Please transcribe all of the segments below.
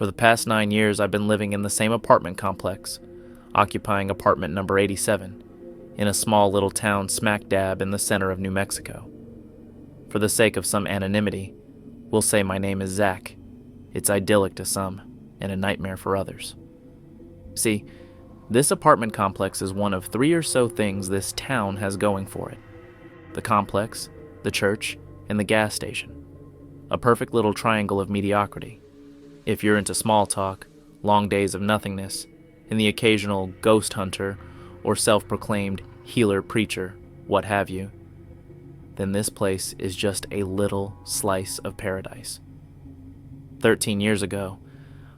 For the past 9 years, I've been living in the same apartment complex, occupying apartment number 87, in a small little town smack dab in the center of New Mexico. For the sake of some anonymity, we'll say my name is Zach. It's idyllic to some, and a nightmare for others. See, this apartment complex is one of 3 or so things this town has going for it. The complex, the church, and the gas station. A perfect little triangle of mediocrity. If you're into small talk, long days of nothingness, and the occasional ghost hunter or self-proclaimed healer preacher, what have you, then this place is just a little slice of paradise. 13 years ago,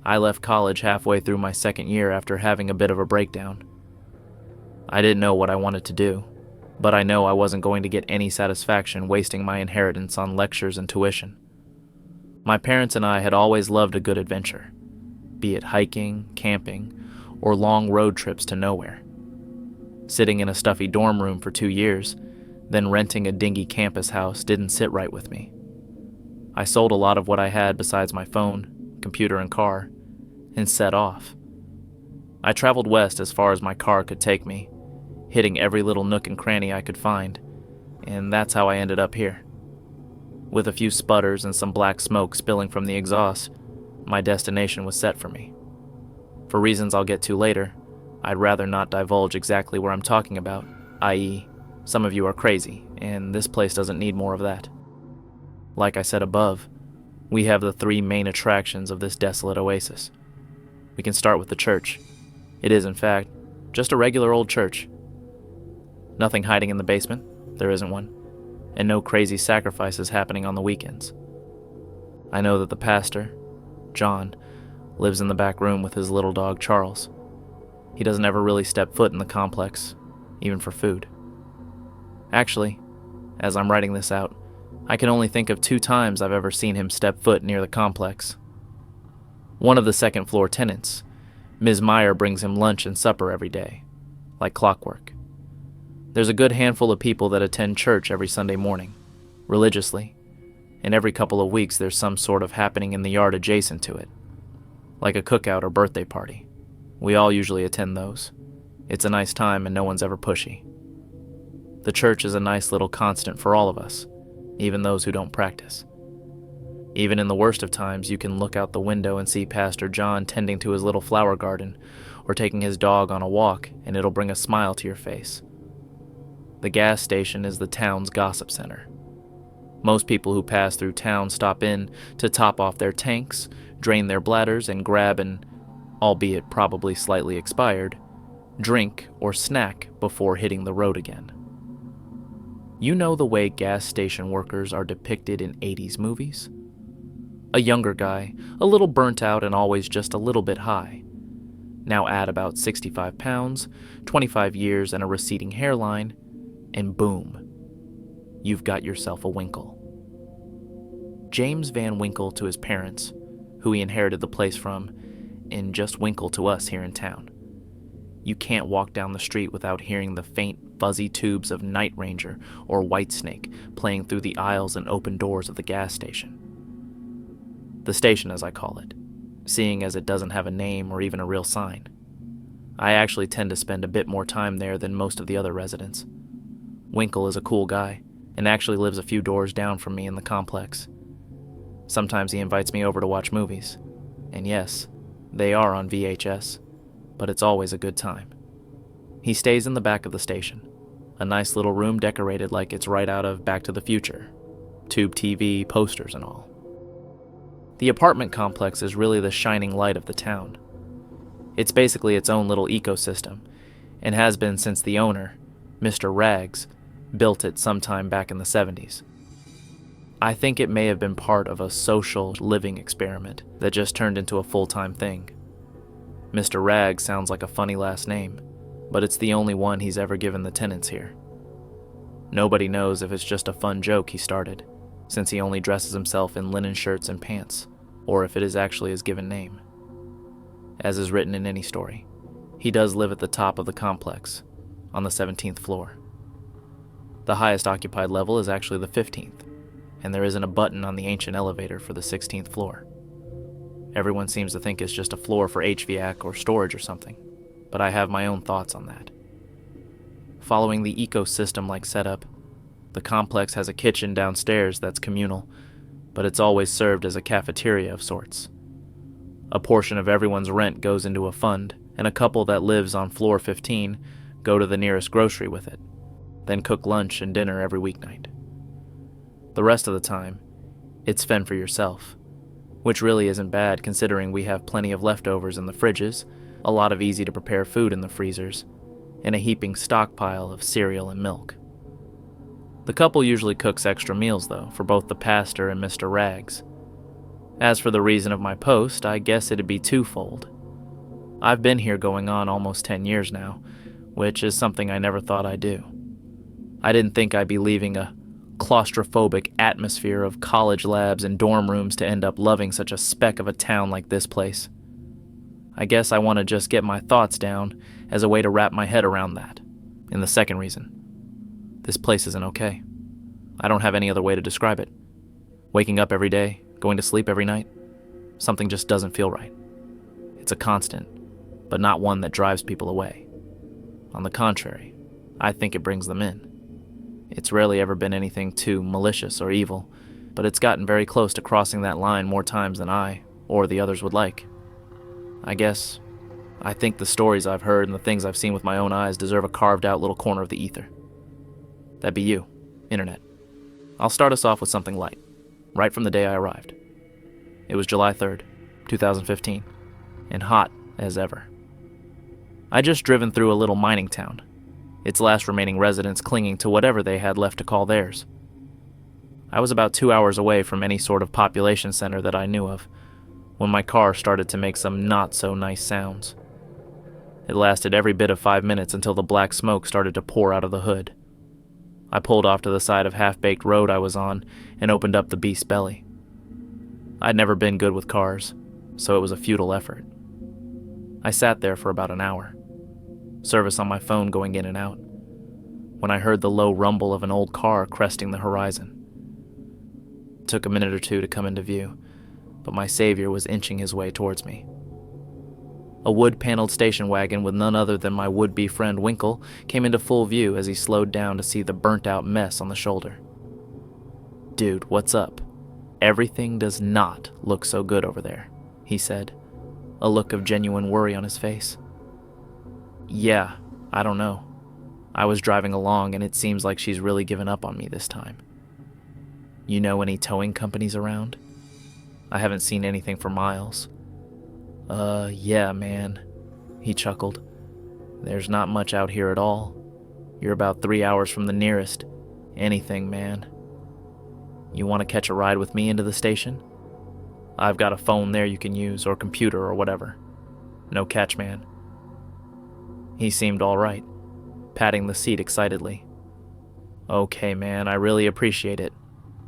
I left college halfway through my second year after having a bit of a breakdown. I didn't know what I wanted to do, but I know I wasn't going to get any satisfaction wasting my inheritance on lectures and tuition. My parents and I had always loved a good adventure, be it hiking, camping, or long road trips to nowhere. Sitting in a stuffy dorm room for 2 years, then renting a dingy campus house didn't sit right with me. I sold a lot of what I had besides my phone, computer, and car, and set off. I traveled west as far as my car could take me, hitting every little nook and cranny I could find, and that's how I ended up here. With a few sputters and some black smoke spilling from the exhaust, my destination was set for me. For reasons I'll get to later, I'd rather not divulge exactly where I'm talking about, i.e., some of you are crazy, and this place doesn't need more of that. Like I said above, we have the 3 main attractions of this desolate oasis. We can start with the church. It is, in fact, just a regular old church. Nothing hiding in the basement, there isn't one, and no crazy sacrifices happening on the weekends. I know that the pastor, John, lives in the back room with his little dog Charles. He doesn't ever really step foot in the complex, even for food. Actually, as I'm writing this out, I can only think of 2 times I've ever seen him step foot near the complex. One of the second floor tenants, Ms. Meyer, brings him lunch and supper every day, like clockwork. There's a good handful of people that attend church every Sunday morning, religiously, and every couple of weeks there's some sort of happening in the yard adjacent to it, like a cookout or birthday party. We all usually attend those. It's a nice time and no one's ever pushy. The church is a nice little constant for all of us, even those who don't practice. Even in the worst of times, you can look out the window and see Pastor John tending to his little flower garden or taking his dog on a walk, and it'll bring a smile to your face. The gas station is the town's gossip center. Most people who pass through town stop in to top off their tanks, drain their bladders, and grab an, albeit probably slightly expired, drink or snack before hitting the road again. You know the way gas station workers are depicted in 80s movies? A younger guy, a little burnt out and always just a little bit high. Now add about 65 pounds, 25 years, and a receding hairline, and boom, you've got yourself a Winkle. James Van Winkle to his parents, who he inherited the place from, and just Winkle to us here in town. You can't walk down the street without hearing the faint, fuzzy tubes of Night Ranger or Whitesnake playing through the aisles and open doors of the gas station. The station, as I call it, seeing as it doesn't have a name or even a real sign. I actually tend to spend a bit more time there than most of the other residents. Winkle is a cool guy, and actually lives a few doors down from me in the complex. Sometimes he invites me over to watch movies, and yes, they are on VHS, but it's always a good time. He stays in the back of the station, a nice little room decorated like it's right out of Back to the Future, tube TV, posters and all. The apartment complex is really the shining light of the town. It's basically its own little ecosystem, and has been since the owner, Mr. Rags, built it sometime back in the 70s. I think it may have been part of a social living experiment that just turned into a full-time thing. Mr. Rags sounds like a funny last name, but it's the only one he's ever given the tenants here. Nobody knows if it's just a fun joke he started, since he only dresses himself in linen shirts and pants, or if it is actually his given name. As is written in any story, he does live at the top of the complex, on the 17th floor. The highest occupied level is actually the 15th, and there isn't a button on the ancient elevator for the 16th floor. Everyone seems to think it's just a floor for HVAC or storage or something, but I have my own thoughts on that. Following the ecosystem-like setup, the complex has a kitchen downstairs that's communal, but it's always served as a cafeteria of sorts. A portion of everyone's rent goes into a fund, and a couple that lives on floor 15 go to the nearest grocery with it, then cook lunch and dinner every weeknight. The rest of the time, it's fend for yourself, which really isn't bad considering we have plenty of leftovers in the fridges, a lot of easy-to-prepare food in the freezers, and a heaping stockpile of cereal and milk. The couple usually cooks extra meals, though, for both the pastor and Mr. Rags. As for the reason of my post, I guess it'd be twofold. I've been here going on almost 10 years now, which is something I never thought I'd do. I didn't think I'd be leaving a claustrophobic atmosphere of college labs and dorm rooms to end up loving such a speck of a town like this place. I guess I want to just get my thoughts down as a way to wrap my head around that. And the second reason, this place isn't okay. I don't have any other way to describe it. Waking up every day, going to sleep every night, something just doesn't feel right. It's a constant, but not one that drives people away. On the contrary, I think it brings them in. It's rarely ever been anything too malicious or evil, but it's gotten very close to crossing that line more times than I, or the others would like. I think the stories I've heard and the things I've seen with my own eyes deserve a carved-out little corner of the ether. That'd be you, Internet. I'll start us off with something light, right from the day I arrived. It was July 3rd, 2015, and hot as ever. I'd just driven through a little mining town, its last remaining residents clinging to whatever they had left to call theirs. I was about 2 hours away from any sort of population center that I knew of, when my car started to make some not-so-nice sounds. It lasted every bit of 5 minutes until the black smoke started to pour out of the hood. I pulled off to the side of half-baked road I was on and opened up the beast's belly. I'd never been good with cars, so it was a futile effort. I sat there for about an hour, service on my phone going in and out, when I heard the low rumble of an old car cresting the horizon. It took a minute or two to come into view, but my savior was inching his way towards me. A wood-paneled station wagon with none other than my would-be friend Winkle came into full view as he slowed down to see the burnt-out mess on the shoulder. "Dude, what's up? Everything does not look so good over there," he said, a look of genuine worry on his face. "Yeah, I don't know. I was driving along and it seems like she's really given up on me this time. You know any towing companies around? I haven't seen anything for miles." Yeah, man," he chuckled. "There's not much out here at all. You're about 3 hours from the nearest. Anything, man. You want to catch a ride with me into the station? I've got a phone there you can use, or computer, or whatever. No catch, man." He seemed all right, patting the seat excitedly. "Okay, man, I really appreciate it,"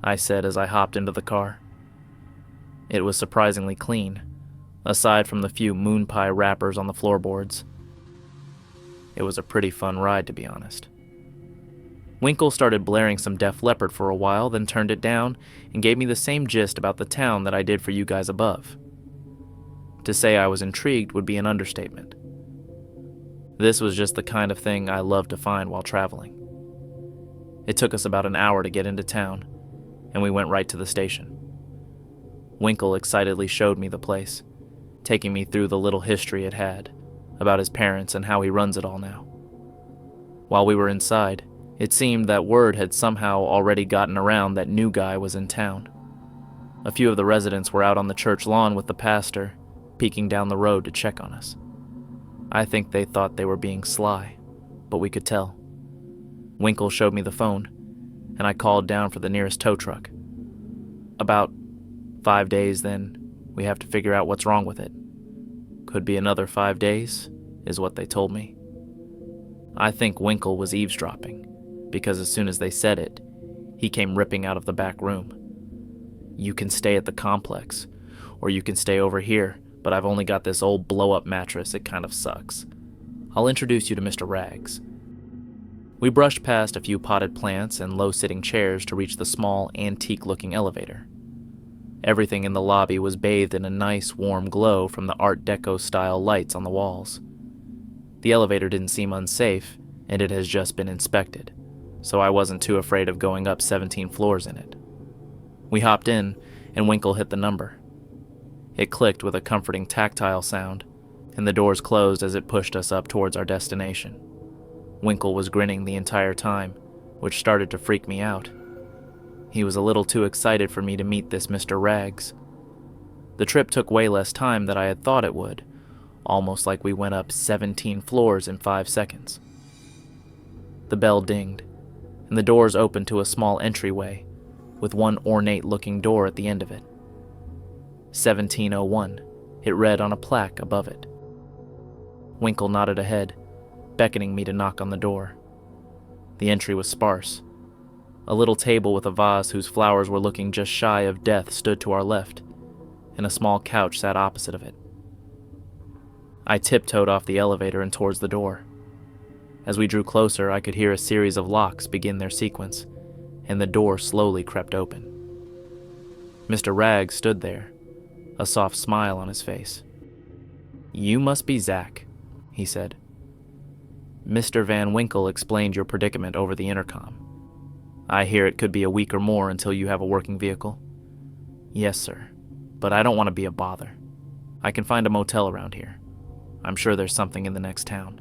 I said as I hopped into the car. It was surprisingly clean, aside from the few moon pie wrappers on the floorboards. It was a pretty fun ride, to be honest. Winkle started blaring some Def Leppard for a while, then turned it down and gave me the same gist about the town that I did for you guys above. To say I was intrigued would be an understatement. This was just the kind of thing I love to find while traveling. It took us about an hour to get into town, and we went right to the station. Winkle excitedly showed me the place, taking me through the little history it had, about his parents and how he runs it all now. While we were inside, it seemed that word had somehow already gotten around that new guy was in town. A few of the residents were out on the church lawn with the pastor, peeking down the road to check on us. I think they thought they were being sly, but we could tell. Winkle showed me the phone, and I called down for the nearest tow truck. About 5 days, then we have to figure out what's wrong with it. Could be another 5 days, is what they told me. I think Winkle was eavesdropping, because as soon as they said it, he came ripping out of the back room. "You can stay at the complex, or you can stay over here, but I've only got this old blow-up mattress, it kind of sucks. I'll introduce you to Mr. Rags." We brushed past a few potted plants and low-sitting chairs to reach the small, antique-looking elevator. Everything in the lobby was bathed in a nice, warm glow from the Art Deco-style lights on the walls. The elevator didn't seem unsafe, and it has just been inspected, so I wasn't too afraid of going up 17 floors in it. We hopped in, and Winkle hit the number. It clicked with a comforting tactile sound, and the doors closed as it pushed us up towards our destination. Winkle was grinning the entire time, which started to freak me out. He was a little too excited for me to meet this Mr. Rags. The trip took way less time than I had thought it would, almost like we went up 17 floors in 5 seconds. The bell dinged, and the doors opened to a small entryway, with one ornate-looking door at the end of it. 1701, it read on a plaque above it. Winkle nodded ahead, beckoning me to knock on the door. The entry was sparse. A little table with a vase whose flowers were looking just shy of death stood to our left, and a small couch sat opposite of it. I tiptoed off the elevator and towards the door. As we drew closer, I could hear a series of locks begin their sequence, and the door slowly crept open. Mr. Rags stood there, a soft smile on his face. "You must be Zach," he said. "Mr. Van Winkle explained your predicament over the intercom. I hear it could be a week or more until you have a working vehicle." "Yes, sir, but I don't want to be a bother. I can find a motel around here. I'm sure there's something in the next town."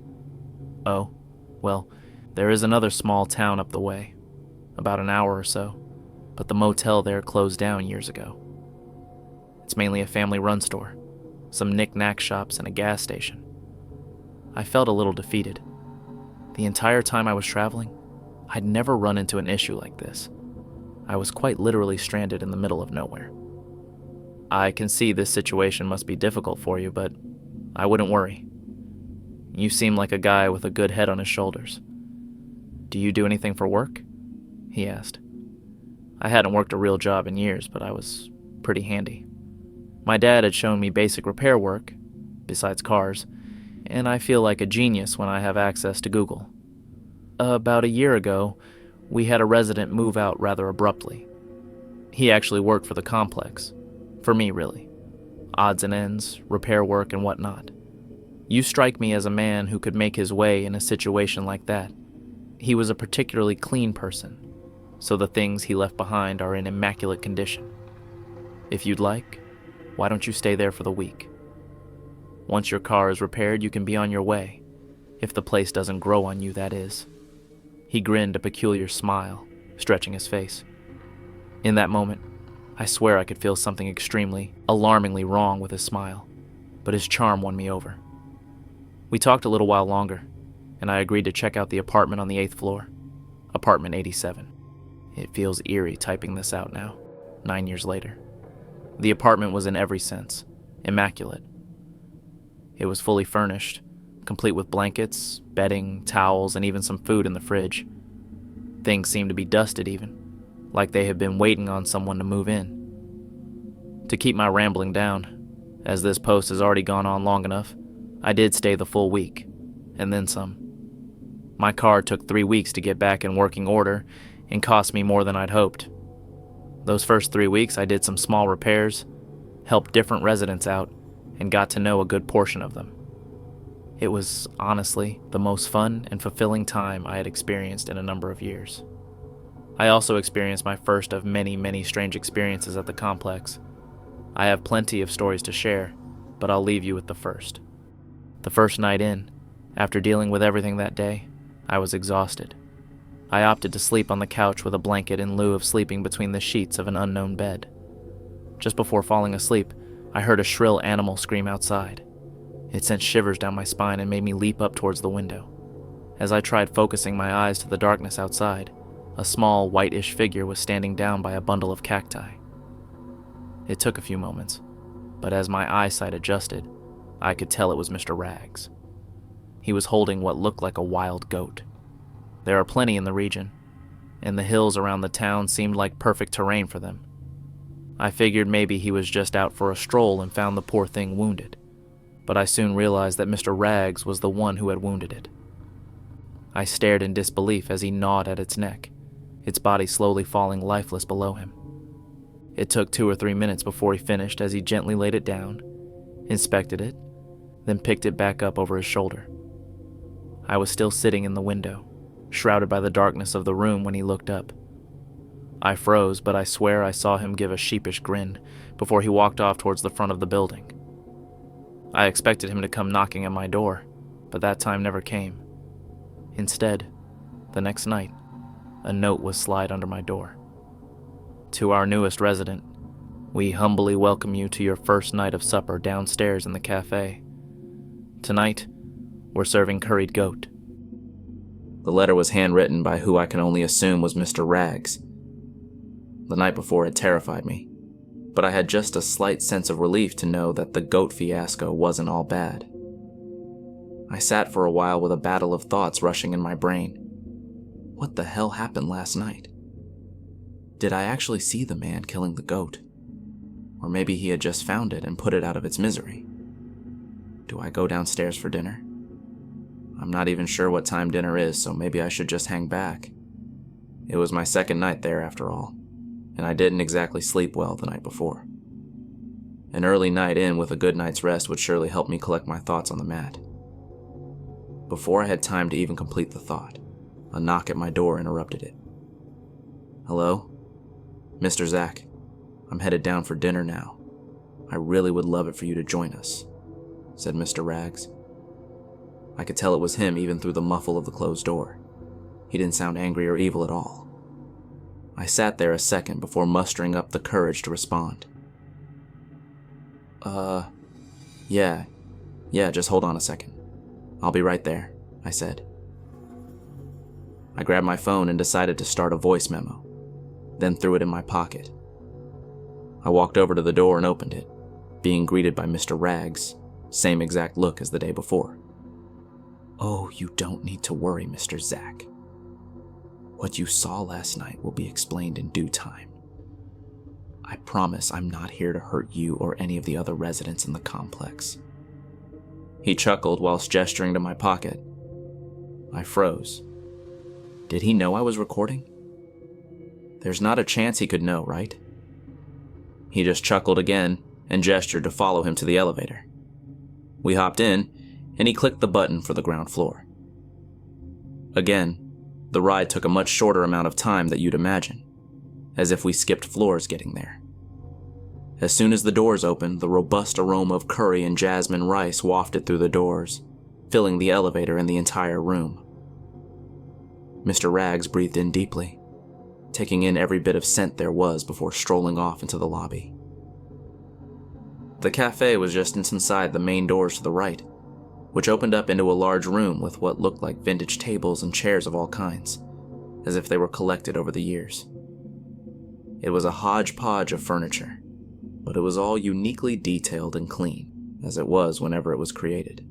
"Oh, well, there is another small town up the way, about an hour or so, but the motel there closed down years ago. It's mainly a family-run store, some knick-knack shops and a gas station." I felt a little defeated. The entire time I was traveling, I'd never run into an issue like this. I was quite literally stranded in the middle of nowhere. "I can see this situation must be difficult for you, but I wouldn't worry. You seem like a guy with a good head on his shoulders. Do you do anything for work?" he asked. I hadn't worked a real job in years, but I was pretty handy. My dad had shown me basic repair work, besides cars, and I feel like a genius when I have access to Google. About a year ago, we had a resident move out rather abruptly. He actually worked for the complex. For me, really. Odds and ends, repair work, and whatnot. You strike me as a man who could make his way in a situation like that. He was a particularly clean person, so the things he left behind are in immaculate condition. If you'd like, why don't you stay there for the week? Once your car is repaired, you can be on your way, if the place doesn't grow on you, that is. He grinned a peculiar smile, stretching his face. In that moment, I swear I could feel something extremely, alarmingly wrong with his smile, but his charm won me over. We talked a little while longer, and I agreed to check out the apartment on the 8th floor, apartment 87. It feels eerie typing this out now, 9 years later. The apartment was in every sense, immaculate. It was fully furnished, complete with blankets, bedding, towels, and even some food in the fridge. Things seemed to be dusted even, like they had been waiting on someone to move in. To keep my rambling down, as this post has already gone on long enough, I did stay the full week, and then some. My car took 3 weeks to get back in working order and cost me more than I'd hoped. Those first 3 weeks I did some small repairs, helped different residents out, and got to know a good portion of them. It was, honestly, the most fun and fulfilling time I had experienced in a number of years. I also experienced my first of many, many strange experiences at the complex. I have plenty of stories to share, but I'll leave you with the first. The first night in, after dealing with everything that day, I was exhausted. I opted to sleep on the couch with a blanket in lieu of sleeping between the sheets of an unknown bed. Just before falling asleep, I heard a shrill animal scream outside. It sent shivers down my spine and made me leap up towards the window. As I tried focusing my eyes to the darkness outside, a small, whitish figure was standing down by a bundle of cacti. It took a few moments, but as my eyesight adjusted, I could tell it was Mr. Rags. He was holding what looked like a wild goat. There are plenty in the region, and the hills around the town seemed like perfect terrain for them. I figured maybe he was just out for a stroll and found the poor thing wounded, but I soon realized that Mr. Rags was the one who had wounded it. I stared in disbelief as he gnawed at its neck, its body slowly falling lifeless below him. It took 2 or 3 minutes before he finished as he gently laid it down, inspected it, then picked it back up over his shoulder. I was still sitting in the window, shrouded by the darkness of the room when he looked up. I froze, but I swear I saw him give a sheepish grin before he walked off towards the front of the building. I expected him to come knocking at my door, but that time never came. Instead, the next night, a note was slid under my door. To our newest resident, we humbly welcome you to your first night of supper downstairs in the cafe. Tonight, we're serving curried goat. The letter was handwritten by who I can only assume was Mr. Rags. The night before had terrified me, but I had just a slight sense of relief to know that the goat fiasco wasn't all bad. I sat for a while with a battle of thoughts rushing in my brain. What the hell happened last night? Did I actually see the man killing the goat? Or maybe he had just found it and put it out of its misery. Do I go downstairs for dinner? I'm not even sure what time dinner is, so maybe I should just hang back. It was my second night there after all, and I didn't exactly sleep well the night before. An early night in with a good night's rest would surely help me collect my thoughts on the mat. Before I had time to even complete the thought, a knock at my door interrupted it. Hello? Mr. Zach, I'm headed down for dinner now. I really would love it for you to join us, said Mr. Rags. I could tell it was him even through the muffle of the closed door. He didn't sound angry or evil at all. I sat there a second before mustering up the courage to respond. Yeah, just hold on a second. I'll be right there, I said. I grabbed my phone and decided to start a voice memo, then threw it in my pocket. I walked over to the door and opened it, being greeted by Mr. Rags, same exact look as the day before. Oh, you don't need to worry, Mr. Zach. What you saw last night will be explained in due time. I promise I'm not here to hurt you or any of the other residents in the complex. He chuckled whilst gesturing to my pocket. I froze. Did he know I was recording? There's not a chance he could know, right? He just chuckled again and gestured to follow him to the elevator. We hopped in, and he clicked the button for the ground floor. Again, the ride took a much shorter amount of time than you'd imagine, as if we skipped floors getting there. As soon as the doors opened, the robust aroma of curry and jasmine rice wafted through the doors, filling the elevator and the entire room. Mr. Rags breathed in deeply, taking in every bit of scent there was before strolling off into the lobby. The cafe was just inside the main doors to the right, which opened up into a large room with what looked like vintage tables and chairs of all kinds, as if they were collected over the years. It was a hodgepodge of furniture, but it was all uniquely detailed and clean, as it was whenever it was created.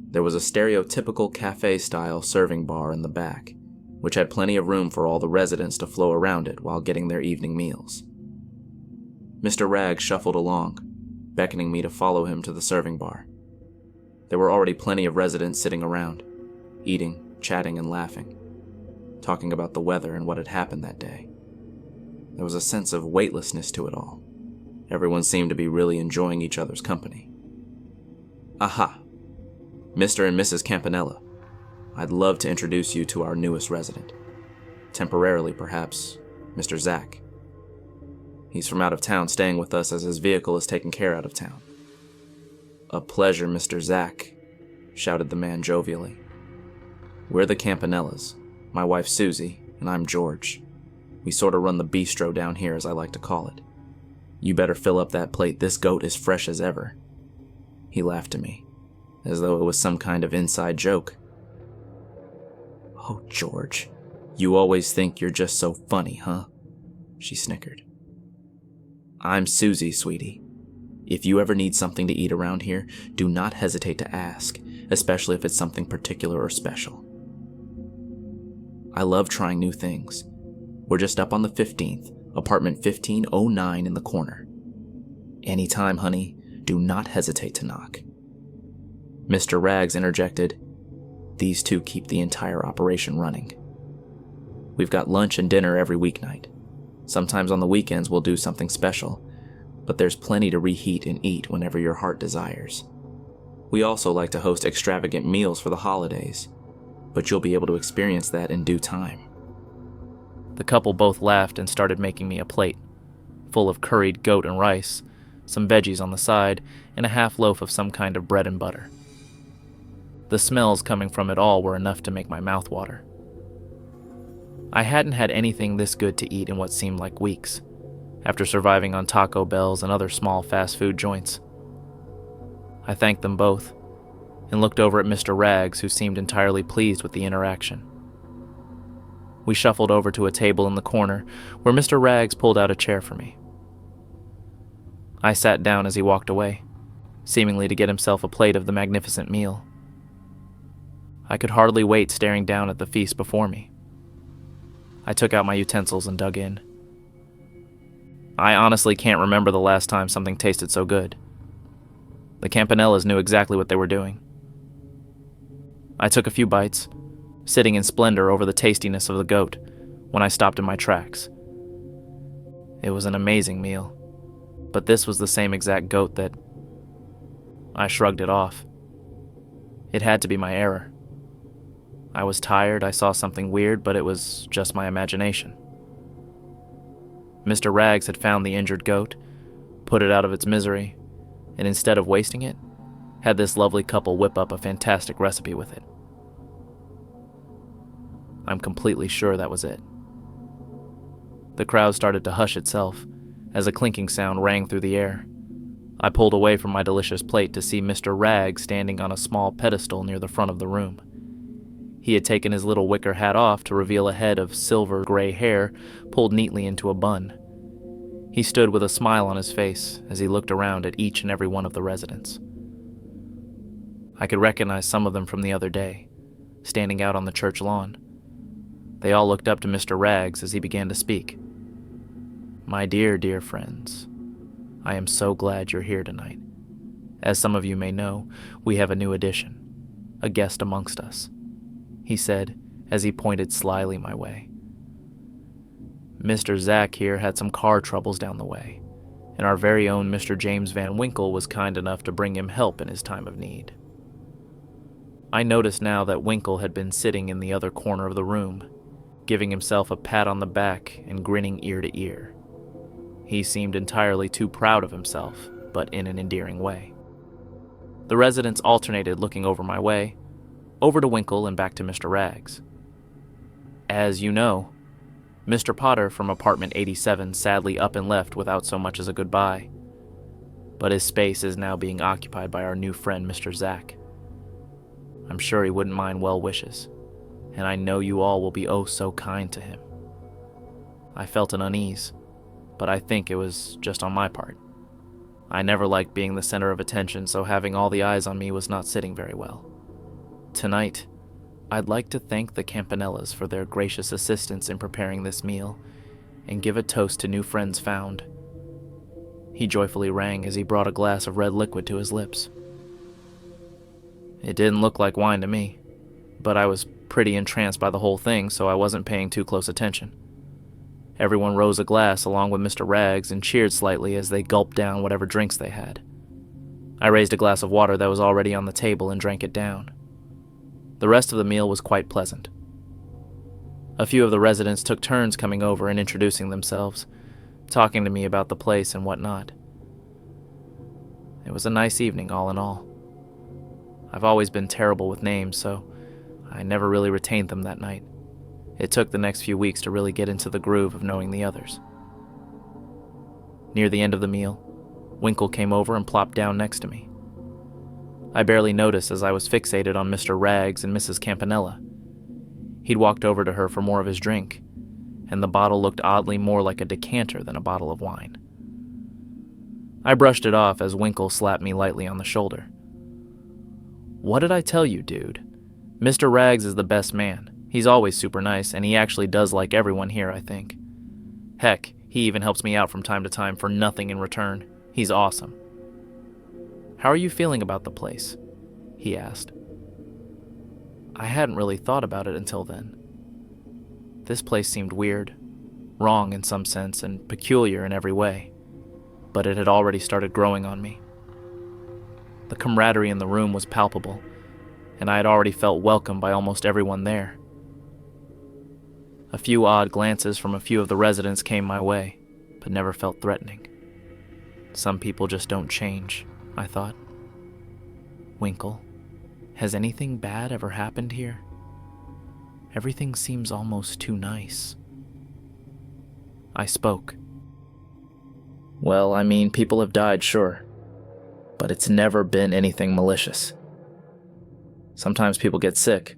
There was a stereotypical cafe-style serving bar in the back, which had plenty of room for all the residents to flow around it while getting their evening meals. Mr. Ragg shuffled along, beckoning me to follow him to the serving bar. There were already plenty of residents sitting around, eating, chatting, and laughing, talking about the weather and what had happened that day. There was a sense of weightlessness to it all. Everyone seemed to be really enjoying each other's company. Aha! Mr. and Mrs. Campanella, I'd love to introduce you to our newest resident. Temporarily, perhaps, Mr. Zach. He's from out of town staying with us as his vehicle is taken care out of town. A pleasure, Mr. Zach, shouted the man jovially. We're the Campanellas, my wife Susie, and I'm George. We sort of run the bistro down here, as I like to call it. You better fill up that plate, this goat is fresh as ever. He laughed to me, as though it was some kind of inside joke. Oh, George, you always think you're just so funny, huh? She snickered. I'm Susie, sweetie. If you ever need something to eat around here, do not hesitate to ask, especially if it's something particular or special. I love trying new things. We're just up on the 15th, apartment 1509 in the corner. Anytime, honey, do not hesitate to knock. Mr. Rags interjected, these two keep the entire operation running. We've got lunch and dinner every weeknight. Sometimes on the weekends we'll do something special, but there's plenty to reheat and eat whenever your heart desires. We also like to host extravagant meals for the holidays, but you'll be able to experience that in due time." The couple both laughed and started making me a plate, full of curried goat and rice, some veggies on the side, and a half loaf of some kind of bread and butter. The smells coming from it all were enough to make my mouth water. I hadn't had anything this good to eat in what seemed like weeks, after surviving on Taco Bells and other small fast food joints. I thanked them both, and looked over at Mr. Rags, who seemed entirely pleased with the interaction. We shuffled over to a table in the corner, where Mr. Rags pulled out a chair for me. I sat down as he walked away, seemingly to get himself a plate of the magnificent meal. I could hardly wait staring down at the feast before me. I took out my utensils and dug in. I honestly can't remember the last time something tasted so good. The Campanellas knew exactly what they were doing. I took a few bites, sitting in splendor over the tastiness of the goat, when I stopped in my tracks. It was an amazing meal, but this was the same exact goat that... I shrugged it off. It had to be my error. I was tired, I saw something weird, but it was just my imagination. Mr. Rags had found the injured goat, put it out of its misery, and instead of wasting it, had this lovely couple whip up a fantastic recipe with it. I'm completely sure that was it. The crowd started to hush itself as a clinking sound rang through the air. I pulled away from my delicious plate to see Mr. Rags standing on a small pedestal near the front of the room. He had taken his little wicker hat off to reveal a head of silver gray hair pulled neatly into a bun. He stood with a smile on his face as he looked around at each and every one of the residents. I could recognize some of them from the other day, standing out on the church lawn. They all looked up to Mr. Rags as he began to speak. "My dear, dear friends, I am so glad you're here tonight. As some of you may know, we have a new addition, a guest amongst us," he said as he pointed slyly my way. Mr. Zach here had some car troubles down the way, and our very own Mr. James Van Winkle was kind enough to bring him help in his time of need. I noticed now that Winkle had been sitting in the other corner of the room, giving himself a pat on the back and grinning ear to ear. He seemed entirely too proud of himself, but in an endearing way. The residents alternated looking over my way, over to Winkle and back to Mr. Rags. As you know, Mr. Potter from apartment 87 sadly up and left without so much as a goodbye, but his space is now being occupied by our new friend Mr. Zach. I'm sure he wouldn't mind well wishes, and I know you all will be oh so kind to him. I felt an unease, but I think it was just on my part. I never liked being the center of attention, so having all the eyes on me was not sitting very well. Tonight, I'd like to thank the Campanellas for their gracious assistance in preparing this meal, and give a toast to new friends found. He joyfully rang as he brought a glass of red liquid to his lips. It didn't look like wine to me, but I was pretty entranced by the whole thing, so I wasn't paying too close attention. Everyone rose a glass along with Mr. Rags and cheered slightly as they gulped down whatever drinks they had. I raised a glass of water that was already on the table and drank it down. The rest of the meal was quite pleasant. A few of the residents took turns coming over and introducing themselves, talking to me about the place and whatnot. It was a nice evening all in all. I've always been terrible with names, so I never really retained them that night. It took the next few weeks to really get into the groove of knowing the others. Near the end of the meal, Winkle came over and plopped down next to me. I barely noticed as I was fixated on Mr. Rags and Mrs. Campanella. He'd walked over to her for more of his drink, and the bottle looked oddly more like a decanter than a bottle of wine. I brushed it off as Winkle slapped me lightly on the shoulder. "What did I tell you, dude? Mr. Rags is the best man. He's always super nice, and he actually does like everyone here, I think. Heck, he even helps me out from time to time for nothing in return. He's awesome." "How are you feeling about the place?" he asked. I hadn't really thought about it until then. This place seemed weird, wrong in some sense and peculiar in every way, but it had already started growing on me. The camaraderie in the room was palpable, and I had already felt welcome by almost everyone there. A few odd glances from a few of the residents came my way, but never felt threatening. Some people just don't change, I thought. Winkle, has anything bad ever happened here? Everything seems almost too nice. I spoke. Well, I mean, people have died, sure, but it's never been anything malicious. Sometimes people get sick,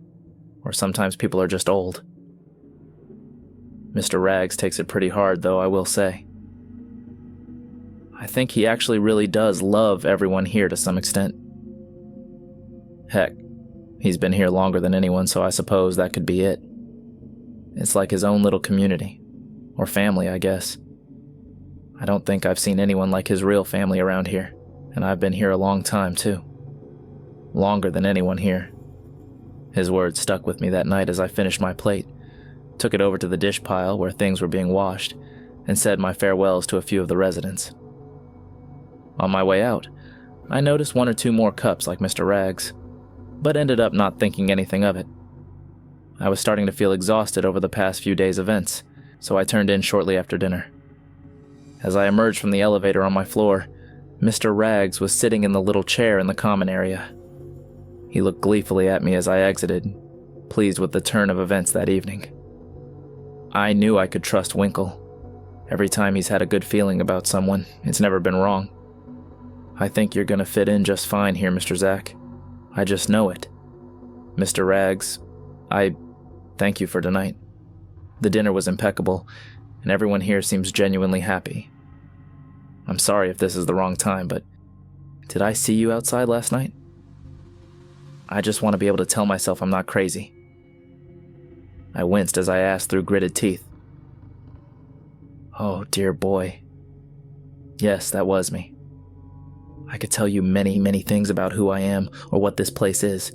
or sometimes people are just old. Mr. Rags takes it pretty hard, though, I will say. I think he actually really does love everyone here to some extent. Heck, he's been here longer than anyone, so I suppose that could be it. It's like his own little community, or family, I guess. I don't think I've seen anyone like his real family around here, and I've been here a long time, too. Longer than anyone here. His words stuck with me that night as I finished my plate, took it over to the dish pile where things were being washed, and said my farewells to a few of the residents. On my way out, I noticed one or two more cups like Mr. Rags, but ended up not thinking anything of it. I was starting to feel exhausted over the past few days' events, so I turned in shortly after dinner. As I emerged from the elevator on my floor, Mr. Rags was sitting in the little chair in the common area. He looked gleefully at me as I exited, pleased with the turn of events that evening. I knew I could trust Winkle. Every time he's had a good feeling about someone, it's never been wrong. I think you're gonna fit in just fine here, Mr. Zack. I just know it. Mr. Rags, I thank you for tonight. The dinner was impeccable, and everyone here seems genuinely happy. I'm sorry if this is the wrong time, but did I see you outside last night? I just want to be able to tell myself I'm not crazy. I winced as I asked through gritted teeth. Oh, dear boy. Yes, that was me. I could tell you many, many things about who I am or what this place is,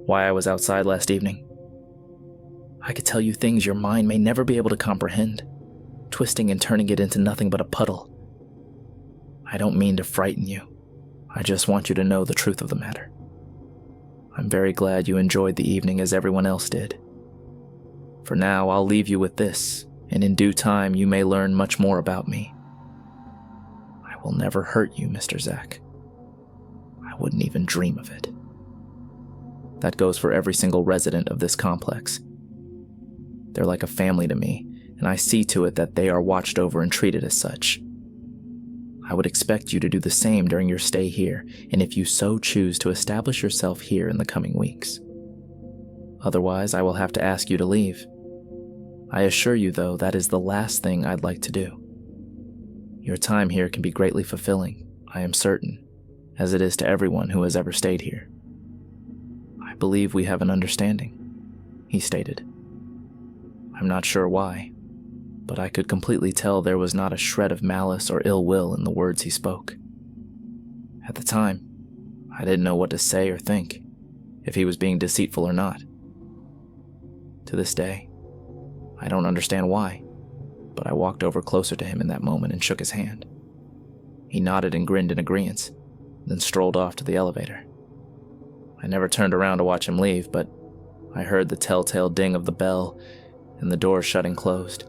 why I was outside last evening. I could tell you things your mind may never be able to comprehend, twisting and turning it into nothing but a puddle. I don't mean to frighten you. I just want you to know the truth of the matter. I'm very glad you enjoyed the evening as everyone else did. For now, I'll leave you with this, and in due time you may learn much more about me. I will never hurt you, Mr. Zack. I wouldn't even dream of it. That goes for every single resident of this complex. They're like a family to me, and I see to it that they are watched over and treated as such. I would expect you to do the same during your stay here, and if you so choose to establish yourself here in the coming weeks. Otherwise, I will have to ask you to leave. I assure you, though, that is the last thing I'd like to do. Your time here can be greatly fulfilling, I am certain, as it is to everyone who has ever stayed here. I believe we have an understanding, he stated. I'm not sure why, but I could completely tell there was not a shred of malice or ill will in the words he spoke. At the time, I didn't know what to say or think, if he was being deceitful or not. To this day, I don't understand why, but I walked over closer to him in that moment and shook his hand. He nodded and grinned in agreement, then strolled off to the elevator. I never turned around to watch him leave, but I heard the telltale ding of the bell and the door shutting closed.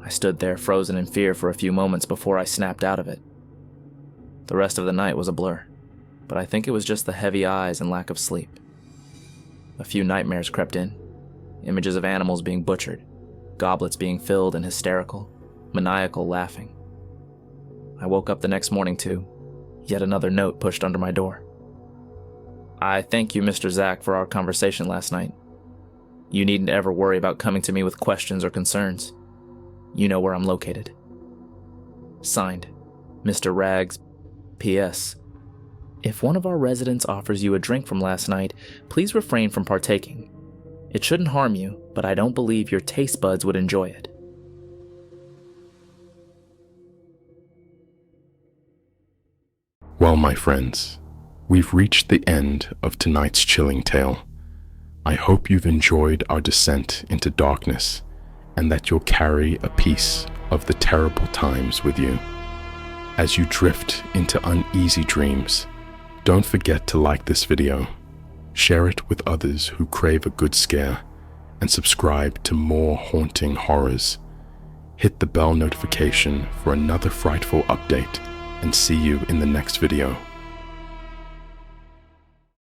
I stood there frozen in fear for a few moments before I snapped out of it. The rest of the night was a blur, but I think it was just the heavy eyes and lack of sleep. A few nightmares crept in, images of animals being butchered, goblets being filled and hysterical, maniacal laughing. I woke up the next morning to yet another note pushed under my door. I thank you, Mr. Zack, for our conversation last night. You needn't ever worry about coming to me with questions or concerns. You know where I'm located. Signed, Mr. Rags. P.S. If one of our residents offers you a drink from last night, please refrain from partaking. It shouldn't harm you, but I don't believe your taste buds would enjoy it. Well, my friends, we've reached the end of tonight's chilling tale. I hope you've enjoyed our descent into darkness and that you'll carry a piece of the terrible times with you. As you drift into uneasy dreams, don't forget to like this video, share it with others who crave a good scare, and subscribe to more haunting horrors. Hit the bell notification for another frightful update, and see you in the next video.